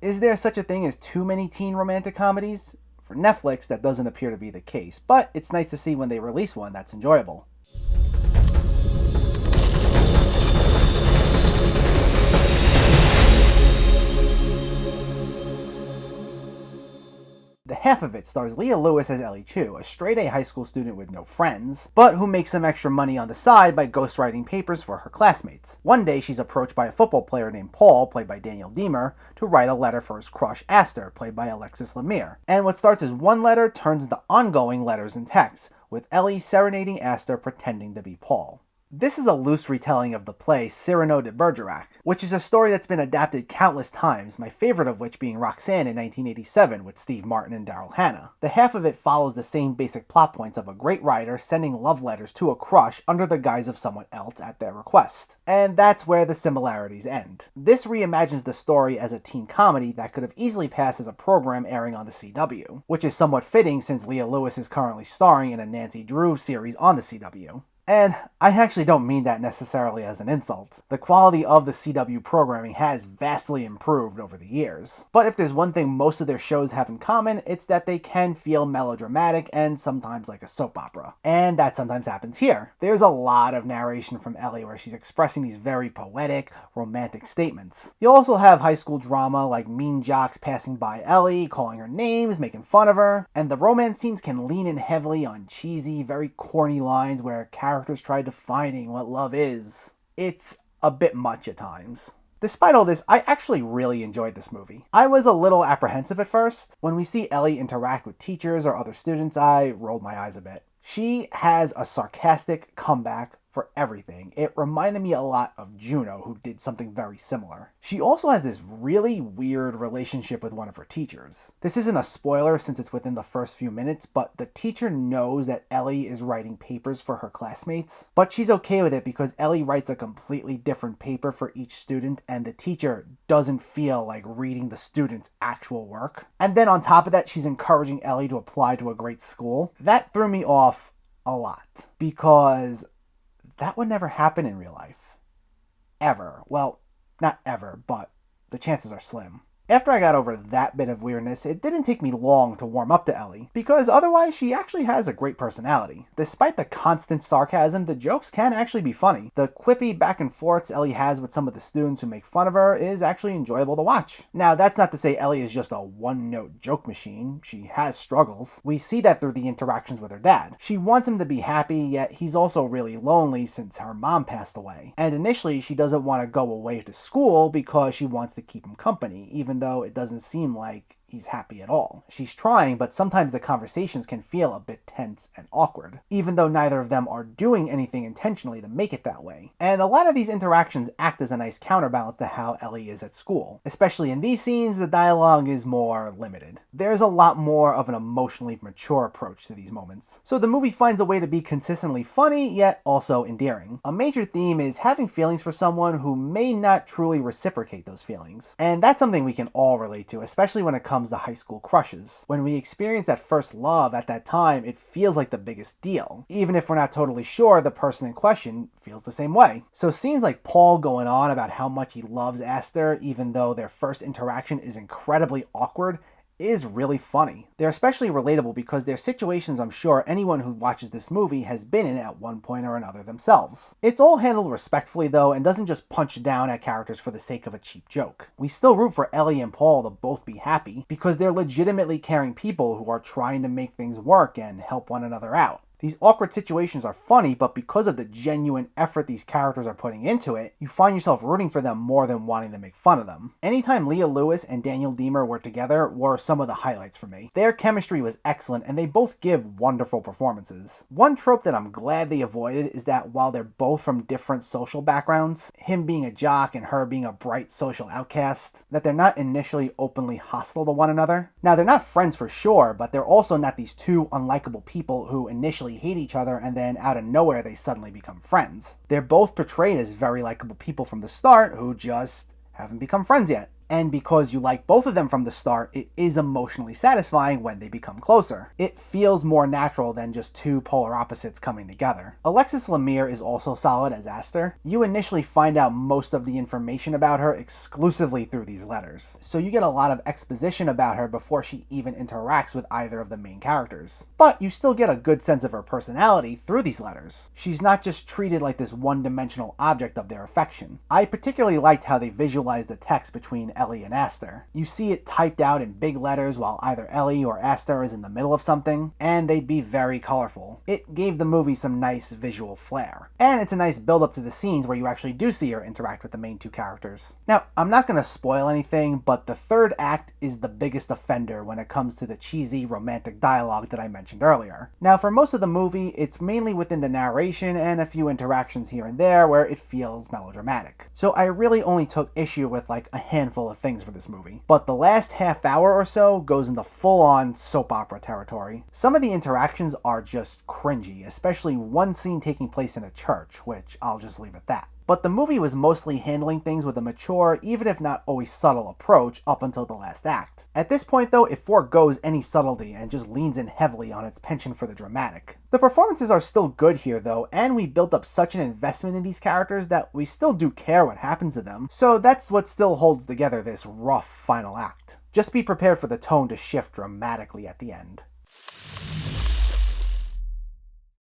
Is there such a thing as too many teen romantic comedies? For Netflix, that doesn't appear to be the case, but it's nice to see when they release one that's enjoyable. The half of it stars Leah Lewis as Ellie Chu, a straight-A high school student with no friends, but who makes some extra money on the side by ghostwriting papers for her classmates. One day, she's approached by a football player named Paul, played by Daniel Diemer, to write a letter for his crush Aster, played by Alexxis Lemire. And what starts as one letter turns into ongoing letters and texts, with Ellie serenading Aster pretending to be Paul. This is a loose retelling of the play Cyrano de Bergerac, which is a story that's been adapted countless times, my favorite of which being Roxanne in 1987 with Steve Martin and Daryl Hannah. The half of it follows the same basic plot points of a great writer sending love letters to a crush under the guise of someone else at their request. And that's where the similarities end. This reimagines the story as a teen comedy that could have easily passed as a program airing on the CW, which is somewhat fitting since Leah Lewis is currently starring in a Nancy Drew series on the CW. And I actually don't mean that necessarily as an insult. The quality of the CW programming has vastly improved over the years. But if there's one thing most of their shows have in common, it's that they can feel melodramatic and sometimes like a soap opera. And that sometimes happens here. There's a lot of narration from Ellie where she's expressing these very poetic, romantic statements. You also have high school drama like mean jocks passing by Ellie, calling her names, making fun of her. And the romance scenes can lean in heavily on cheesy, very corny lines where characters try defining what love is. It's a bit much at times. Despite all this, I actually really enjoyed this movie. I was a little apprehensive at first. When we see Ellie interact with teachers or other students, I rolled my eyes a bit. She has a sarcastic comeback for everything. It reminded me a lot of Juno, who did something very similar. She also has this really weird relationship with one of her teachers. This isn't a spoiler since it's within the first few minutes, but the teacher knows that Ellie is writing papers for her classmates. But she's okay with it because Ellie writes a completely different paper for each student and the teacher doesn't feel like reading the student's actual work. And then on top of that, she's encouraging Ellie to apply to a great school. That threw me off a lot because that would never happen in real life. Ever. Well, not ever, but the chances are slim. After I got over that bit of weirdness, it didn't take me long to warm up to Ellie, because otherwise she actually has a great personality. Despite the constant sarcasm, the jokes can actually be funny. The quippy back and forths Ellie has with some of the students who make fun of her is actually enjoyable to watch. Now, that's not to say Ellie is just a one-note joke machine. She has struggles. We see that through the interactions with her dad. She wants him to be happy, yet he's also really lonely since her mom passed away. And initially, she doesn't want to go away to school because she wants to keep him company, even though it doesn't seem like he's happy at all. She's trying, but sometimes the conversations can feel a bit tense and awkward, even though neither of them are doing anything intentionally to make it that way. And a lot of these interactions act as a nice counterbalance to how Ellie is at school. Especially in these scenes, the dialogue is more limited. There's a lot more of an emotionally mature approach to these moments. So the movie finds a way to be consistently funny, yet also endearing. A major theme is having feelings for someone who may not truly reciprocate those feelings. And that's something we can all relate to, especially when it comes to high school crushes. When we experience that first love at that time, it feels like the biggest deal, even if we're not totally sure the person in question feels the same way. So scenes like Paul going on about how much he loves Aster, even though their first interaction is incredibly awkward, is really funny. They're especially relatable because they're situations I'm sure anyone who watches this movie has been in at one point or another themselves. It's all handled respectfully though, and doesn't just punch down at characters for the sake of a cheap joke. We still root for Ellie and Paul to both be happy because they're legitimately caring people who are trying to make things work and help one another out. These awkward situations are funny, but because of the genuine effort these characters are putting into it, you find yourself rooting for them more than wanting to make fun of them. Anytime Leah Lewis and Daniel Diemer were together were some of the highlights for me. Their chemistry was excellent, and they both give wonderful performances. One trope that I'm glad they avoided is that while they're both from different social backgrounds, him being a jock and her being a bright social outcast, that they're not initially openly hostile to one another. Now, they're not friends for sure, but they're also not these two unlikable people who initially hate each other and then out of nowhere they suddenly become friends. They're both portrayed as very likable people from the start who just haven't become friends yet. And because you like both of them from the start, it is emotionally satisfying when they become closer. It feels more natural than just two polar opposites coming together. Alexxis Lemire is also solid as Aster. You initially find out most of the information about her exclusively through these letters, so you get a lot of exposition about her before she even interacts with either of the main characters. But you still get a good sense of her personality through these letters. She's not just treated like this one-dimensional object of their affection. I particularly liked how they visualized the text between Ellie and Aster. You see it typed out in big letters while either Ellie or Aster is in the middle of something, and they'd be very colorful. It gave the movie some nice visual flair. And it's a nice build-up to the scenes where you actually do see her interact with the main two characters. Now, I'm not going to spoil anything, but the third act is the biggest offender when it comes to the cheesy romantic dialogue that I mentioned earlier. Now, for most of the movie, it's mainly within the narration and a few interactions here and there where it feels melodramatic. So I really only took issue with like a handful of things for this movie. But the last half hour or so goes into full-on soap opera territory. Some of the interactions are just cringy, especially one scene taking place in a church, which I'll just leave at that. But the movie was mostly handling things with a mature, even if not always subtle approach up until the last act. At this point though, it forgoes any subtlety and just leans in heavily on its penchant for the dramatic. The performances are still good here though, and we built up such an investment in these characters that we still do care what happens to them, so that's what still holds together this rough final act. Just be prepared for the tone to shift dramatically at the end.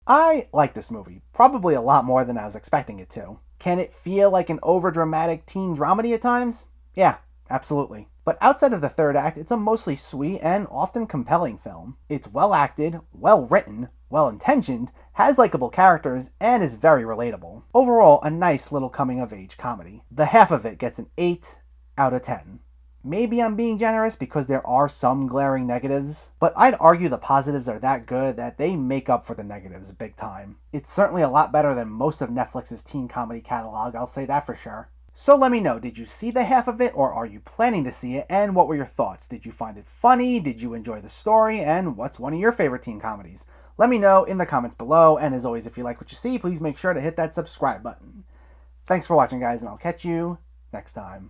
I like this movie, probably a lot more than I was expecting it to. Can it feel like an overdramatic teen dramedy at times? Yeah, absolutely. But outside of the third act, it's a mostly sweet and often compelling film. It's well acted, well written, well intentioned, has likable characters, and is very relatable. Overall, a nice little coming of age comedy. The half of it gets an 8 out of 10. Maybe I'm being generous because there are some glaring negatives, but I'd argue the positives are that good that they make up for the negatives big time. It's certainly a lot better than most of Netflix's teen comedy catalog, I'll say that for sure. So let me know, did you see the half of it or are you planning to see it, and what were your thoughts? Did you find it funny? Did you enjoy the story? And what's one of your favorite teen comedies? Let me know in the comments below, and as always, if you like what you see, please make sure to hit that subscribe button. Thanks for watching guys, and I'll catch you next time.